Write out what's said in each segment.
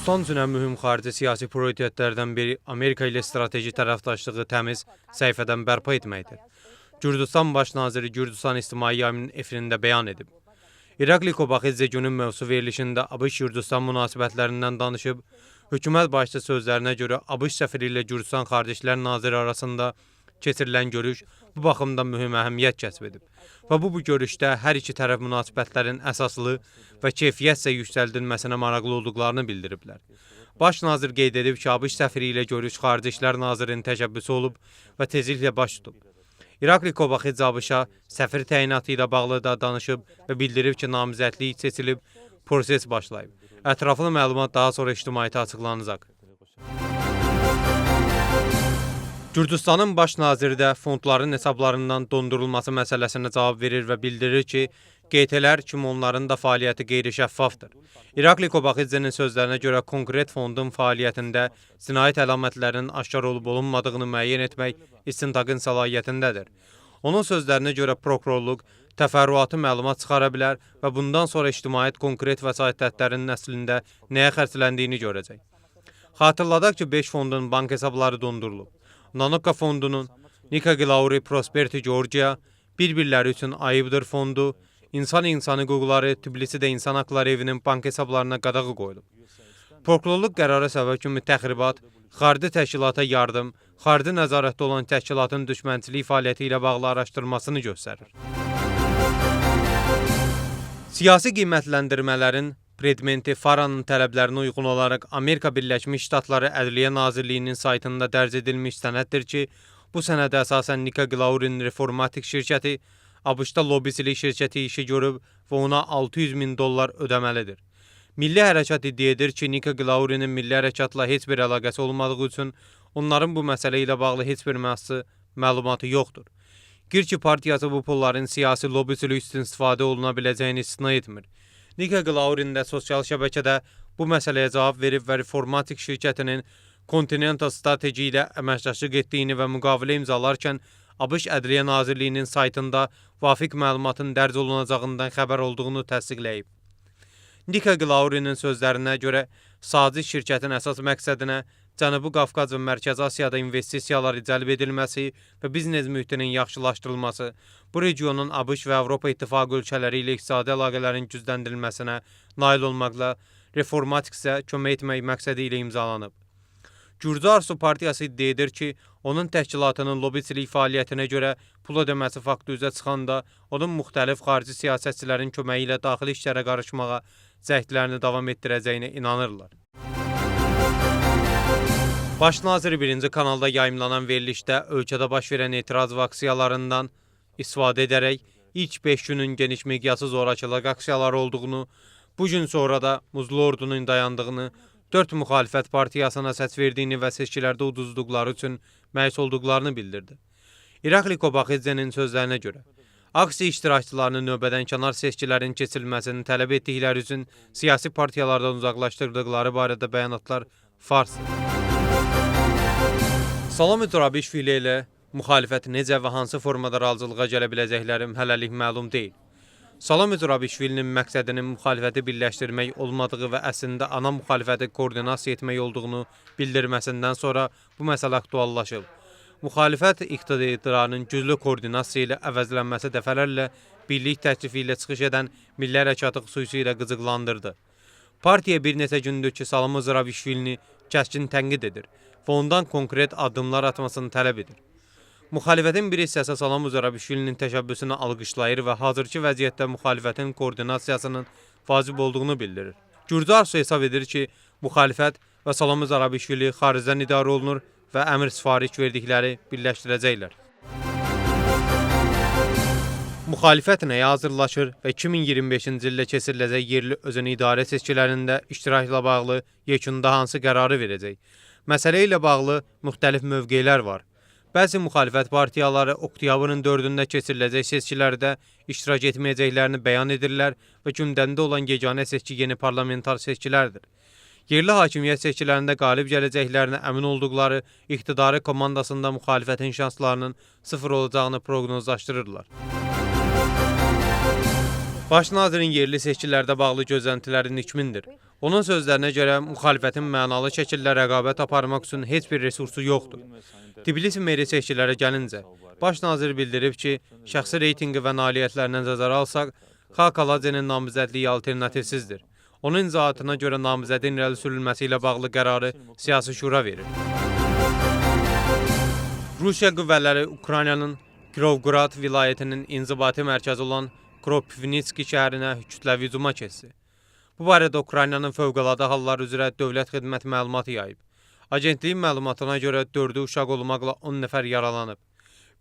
Gürcüstan üçün ən mühüm xarici siyasi prioritetlərdən biri Amerika ilə strateji tərəfdaşlığı təmiz səhifədən bərpa etməkdir. Gürcüstan Baş naziri Gürcüstan İctimai Yayımının efirində bəyan edib. İrakli Kobaxidze günün mövzu verilişində ABŞ-Gürcüstan münasibətlərindən danışıb, hökumət başçı sözlərinə görə ABŞ səfiri ilə Gürcüstan Xarici İşlər Naziri arasında keçirilən görüş bu baxımdan mühüm əhəmiyyət kəsb edib və bu görüşdə hər iki tərəf münasibətlərin əsaslı və keyfiyyətcə yüksəldilməsinə maraqlı olduqlarını bildiriblər. Baş nazir qeyd edib ki, ABŞ səfiri ilə görüş Xarici İşlər Nazirinin təşəbbüsü olub və tezliklə baş tutub. İrakli Kobaxidze ABŞ-a səfir təyinatı ilə bağlı da danışıb və bildirib ki, namizədlik seçilib, proses başlayıb. Ətraflı məlumat daha sonra ictimaiyyətə açıqlanacaq. Gürcüstanın baş naziri də fondların hesablarından dondurulması məsələsinə cavab verir və bildirir ki, QT-lər kimi onların da fəaliyyəti qeyri-şəffafdır. İrakli Kobaxidzenin sözlərinə görə konkret fondun fəaliyyətində cinayət əlamətlərinin aşkar olub olunmadığını müəyyən etmək istintaqın səlahiyyətindədir. Onun sözlərinə görə prokurorluq təfərrüatı məlumat çıxara bilər və bundan sonra ictimaiyyət konkret vəsaitlərinin əslində nəyə xərcləndiyini görəcək. Xatırladaq ki, 5 fondun bank hesabları dondurulub. Nanoka fondunun, Nika Gilauri Prosperity Georgia, Bir-birləri üçün ayıbdır fondu, İnsan hüquqları Tbilisidə İnsan Haqları Evinin bank hesablarına qadağı qoyulub. Prokurorluq qərarı səbəb kimi təxribat, xarici təşkilata yardım, xarici nəzarətdə olan təşkilatın düşmənçilik fəaliyyəti ilə bağlı araşdırmasını göstərir. Siyasi qiymətləndirmələrin predmenti Faranın tələblərinə uyğun olaraq Amerika Birləşmiş Ştatları Ədliyyə Nazirliyinin saytında dərc edilmiş sənəddir ki, bu sənədə əsasən Nika Gilauri'nin Reformatik şirkəti ABŞ-da lobisilik şirkəti işi görüb və ona $600.000 ödəməlidir. Milli Hərəkat iddia edir ki, Nika Gilauri'nin Milli Hərəkatla heç bir əlaqəsi olmadığı üçün onların bu məsələ ilə bağlı heç bir məlumatı yoxdur. Girki partiyası bu pulların siyasi lobisilik üçün istifadə oluna biləcəyini istisna etmir. Nika Gilauri'nin də sosial şəbəkədə bu məsələyə cavab verib və Reformatik şirkətinin Continental Strategy ilə əməkdaşlıq etdiyini və müqavilə imzalarkən ABŞ Ədliyyə Nazirliyinin saytında vafiq məlumatın dərc olunacağından xəbər olduğunu təsdiqləyib. Nika Gilauri'nin sözlərinə görə saziş şirkətin əsas məqsədinə Cənubi Qafqaz və Mərkəzi Asiyada investisiyaları cəlb edilməsi və biznes mühitinin yaxşılaşdırılması, bu regionun ABŞ və Avropa İttifaqı ölkələri ilə iqtisadi əlaqələrin gücləndirilməsinə nail olmaqla Reformatik isə kömək etmək məqsədi ilə imzalanıb. Gürcü Arzu Partiyası iddia edir ki, onun təşkilatının lobisilik fəaliyyətinə görə pul ödəməsi faktı üzə çıxanda onun müxtəlif xarici siyasətçilərin köməyi ilə daxili işlərə qarışmağa cəhdlərini davam etdirəcəyinə inanırlar. Baş naziri 1-ci kanalda yayımlanan verilişdə ölkədə baş verən etiraz və aksiyalarından istifadə edərək ilk 5 günün geniş miqyaslı zorakılıq aksiyaları olduğunu, bu gün sonra da Muzlu Ordunun dayandığını, 4 müxalifət partiyasına səs verdiyini və seçkilərdə uduzduqları üçün məyus olduqlarını bildirdi. İrakli Kobaxidzenin sözlərinə görə, aksiya iştirakçılarının növbədən kənar seçkilərin keçirilməsini tələb etdikləri üçün siyasi partiyalardan uzaqlaşdırdıqları barədə bəyanatlar farsdır. Salome Zurabishvili ilə müxalifət necə və hansı formada razılığa gələ biləcəklərim hələlik məlum deyil. Salome Zurabishvilinin məqsədinin müxalifəti birləşdirmək olmadığı və əslində ana müxalifəti koordinasiya etmək olduğunu bildirməsindən sonra bu məsələ aktuallaşıb. Müxalifət iqtidarının güclü koordinasiya ilə əvəzlənməsi dəfələrlə birlik təklifi ilə çıxış edən Milli Hərəkatı xüsusilə qıcıqlandırdı. Partiya bir neçə gündür ki, Salome Zurabishvilini kəskin tənqid edir və ondan konkret addımlar atmasını tələb edir. Müxalifətin bir hissəsi Salome Zurabishvilinin təşəbbüsünü alqışlayır və hazırki vəziyyətdə müxalifətin koordinasiyasının vacib olduğunu bildirir. Gürcü Arzu hesab edir ki, müxalifət və Salome Zurabishvili xaricdən idarə olunur və əmr sifariş verdikləri birləşdirəcəklər. Müxalifət nəyə hazırlaşır və 2025-ci ildə keçiriləcək yerli özünü idarə seçkilərində iştirakla bağlı yekunda hansı qərarı verəcək? Məsələ ilə bağlı müxtəlif mövqelər var. Bəzi müxalifət partiyaları oktyabrın 4-də keçiriləcək seçkilərdə iştirak etməyəcəklərini bəyan edirlər və gündəmdə olan yeganə seçki yeni parlamentar seçkilərdir. Yerli hakimiyyət seçkilərində qalib gələcəklərinə əmin olduqları iqtidarı komandasında müxalifətin şanslarının sıfır olacağını proqnozlaşdırırlar. Baş nazirin yerli seçkilərdə bağlı gözləntiləri nikmindir. Onun sözlərinə görə müxalifətin mənalı şəkildə rəqabət aparmaq üçün heç bir resursu yoxdur. Tbilisi meri seçkilərə gəlincə, baş nazir bildirib ki, şəxsi reytinqi və nailiyyətlərindən nəzərə alsaq, Xalqalacenin namizədliyi alternativsizdir. Onun izahatına görə namizədin irəli sürülməsi ilə bağlı qərarı siyasi şura verir. Rusiya qüvvələri Ukraynanın Kirovgrad vilayətinin inzibati mərkəzi olan Kropivnitski şəhərinə kütləvi hücuma keçdi. Bu barədə Ukraynanın Fövqəladə Hallar üzrə Dövlət Xidməti məlumatı yayıb. Agentliyin məlumatına görə 4 uşaq olmaqla 10 nəfər yaralanıb.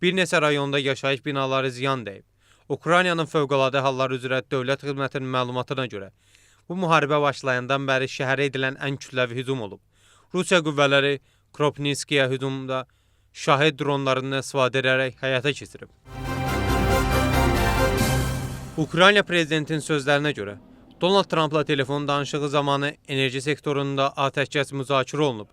Bir neçə rayonda yaşayış binaları ziyan dəyib. Ukraynanın Fövqəladə Hallar üzrə Dövlət Xidmətinin məlumatına görə bu müharibə başlayandan bəri şəhərə edilən ən kütləvi hücum olub. Rusiya qüvvələri Kropivnitskiyə hücumda şahid dronlarını istifadə edərək həyata keçirib. Ukrayna prezidentinin sözlərinə görə Donald Trumpla telefon danışığı zamanı enerji sektorunda atəşkəs müzakirə olunub.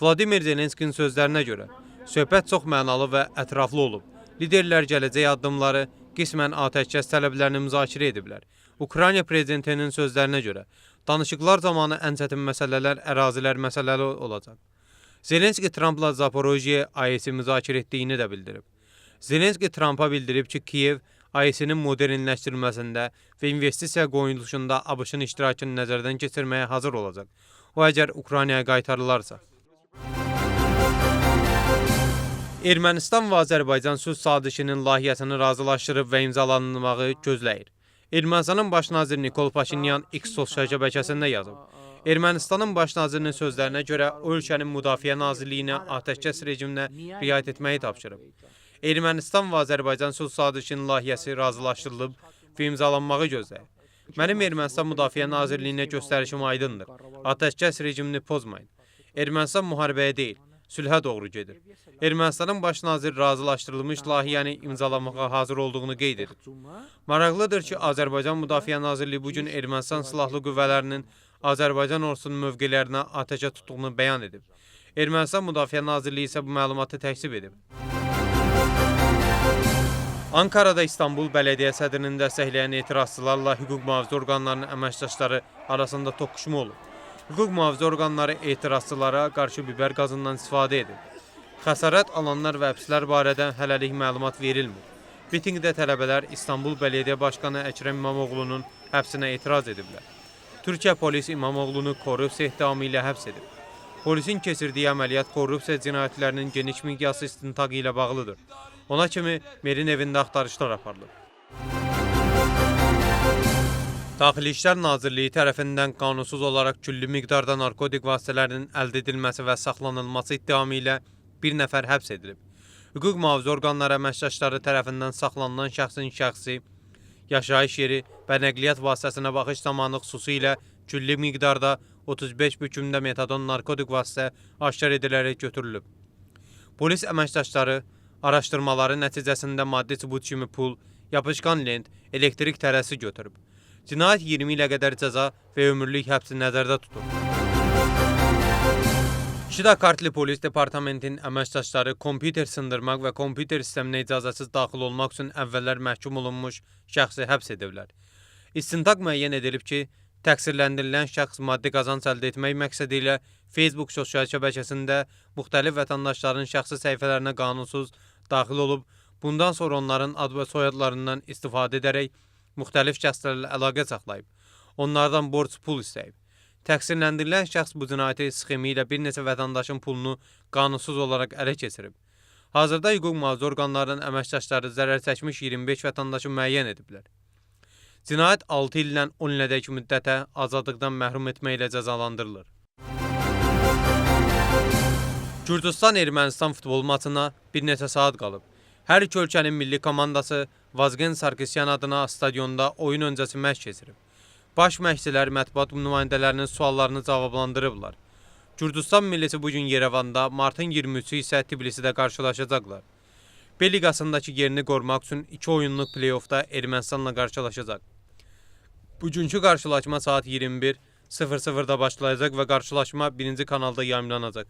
Vladimir Zelenskinin sözlərinə görə söhbət çox mənalı və ətraflı olub. Liderlər gələcək addımları, qismən atəşkəs tələblərini müzakirə ediblər. Ukrayna prezidentinin sözlərinə görə danışıqlar zamanı ən çətin məsələlər ərazilər məsələli olacaq. Zelenski Trumpla Zaporojye AES-i müzakirə etdiyini də bildirib. Zelenski Trumpa bildirib ki, Kiyev AES-nin modernləşdirilməsində və investisiya qoyuluşunda ABŞ-ın iştirakını nəzərdən keçirməyə hazır olacaq. O, əgər Ukraynaya qaytarılarsa. Ermənistan və Azərbaycan sülh sazişinin layihəsini razılaşdırıb və imzalanmağı gözləyir. Ermənistanın baş naziri Nikol Paşinyan X sosial şəbəkəsində yazıb. Ermənistanın baş nazirinin sözlərinə görə o ölkənin müdafiə nazirliyinə atəşkəs rejiminə riayət etməyi tapşırıb. Ermənistan və Azərbaycan sülh sazişinin layihəsi razılaşdırılıb və imzalanmağı gözləyir. Mənim Ermənistan Müdafiə Nazirliyinə göstərişim aydındır. Atəşkəs rejimini pozmayın. Ermənistan müharibəyə deyil, sülhə doğru gedir. Ermənistanın baş naziri razılaşdırılmış layihəni imzalamağa hazır olduğunu qeyd edir. Maraqlıdır ki, Azərbaycan Müdafiə Nazirliyi bugün Ermənistan silahlı qüvvələrinin Azərbaycan ordusunun mövqelərinə atəşə tutduğunu bəyan edib. Ermənistan Müdafiə Nazirliyi isə bu məlumatı təksib edib. Ankarada İstanbul Bələdiyyə sədrinin dəstəkləyən etirazçılarla hüquq mühafizə orqanlarının əməkdaşları arasında toqquşma olub. Hüquq mühafizə orqanları etirazçılara qarşı biber qazından istifadə edib. Xəsarət alanlar və həbslər barədə hələlik məlumat verilmir. Mitinqdə tələbələr İstanbul Bələdiyyə Başqanı Əkrəm İmamoğlu'nun həbsinə etiraz ediblər. Türkiyə polisi İmamoğlu'nu korrupsiya ittihamı ilə həbs edib. Polisin keçirdiyi əməliyyat korrupsiya cinayətlərinin geniş miqyaslı istintaqı ilə bağlıdır. Ona kimi merin evində axtarışlar aparılıb. Daxili İşlər Nazirliyi tərəfindən qanunsuz olaraq küllü miqdarda narkotik vasitələrinin əldə edilməsi və saxlanılması ittihamı ilə bir nəfər həbs edilib. Hüquq mühafizə orqanları əməkdaşları tərəfindən saxlanılan şəxsin şəxsi, yaşayış yeri və nəqliyyat vasitəsinə baxış zamanı xüsusilə küllü miqdarda 35 bükümdə metadon narkotik vasitə aşkar edilərək götürülüb. Polis əməkdaşları araşdırmaları nəticəsində maddi sübut kimi pul, yapışqan lent, elektrik tərəsi götürüb. Cinayət 20 ilə qədər cəza və ömürlük həbsi nəzərdə tutub. Şida Kartli Polis Departamentinin əməkdaşları kompüter sındırmaq və kompüter sisteminə icazəsiz daxil olmaq üçün əvvəllər məhkum olunmuş şəxsi həbs ediblər. İstintaq müəyyən edilib ki, təqsirləndirilən şəxs maddi qazanc əldə etmək məqsədi ilə Facebook sosial şəbəkəsində müxtəlif vətəndaşların şəxsi səhifələrinə qanunsuz daxil olub, bundan sonra onların ad və soyadlarından istifadə edərək müxtəlif şəxslərlə əlaqə saxlayıb, onlardan borc pul istəyib. Təqsirləndirilən şəxs bu cinayəti sxemi ilə bir neçə vətəndaşın pulunu qanunsuz olaraq ələ keçirib. Hazırda hüquq mühafizə orqanlarının əməkdaşları zərər çəkmiş 25 vətəndaşı müəyyən ediblər. Cinayət 6 ildən 10 ilədək müddətə azadlıqdan məhrum etməklə cəzalandırılır. Gürcüstan-Ermənistan futbol maçına bir neçə saat qalıb. Hər iki ölkənin milli komandası Vazgen Sarkisyan adına stadionda oyun öncəsi məşq keçirib. Baş məşqçilər mətbuat nümayəndələrinin suallarını cavablandırıblar. Gürcüstan millisi bugün Yerevanda, martın 23-ü isə Tbilisidə qarşılaşacaqlar. B liqasındakı yerini qorumaq üçün 2 oyunluq play-offda Ermənistanla qarşılaşacaq. Bugünkü qarşılaşma saat 21:00-da başlayacaq və qarşılaşma 1-ci kanalda yayımlanacaq.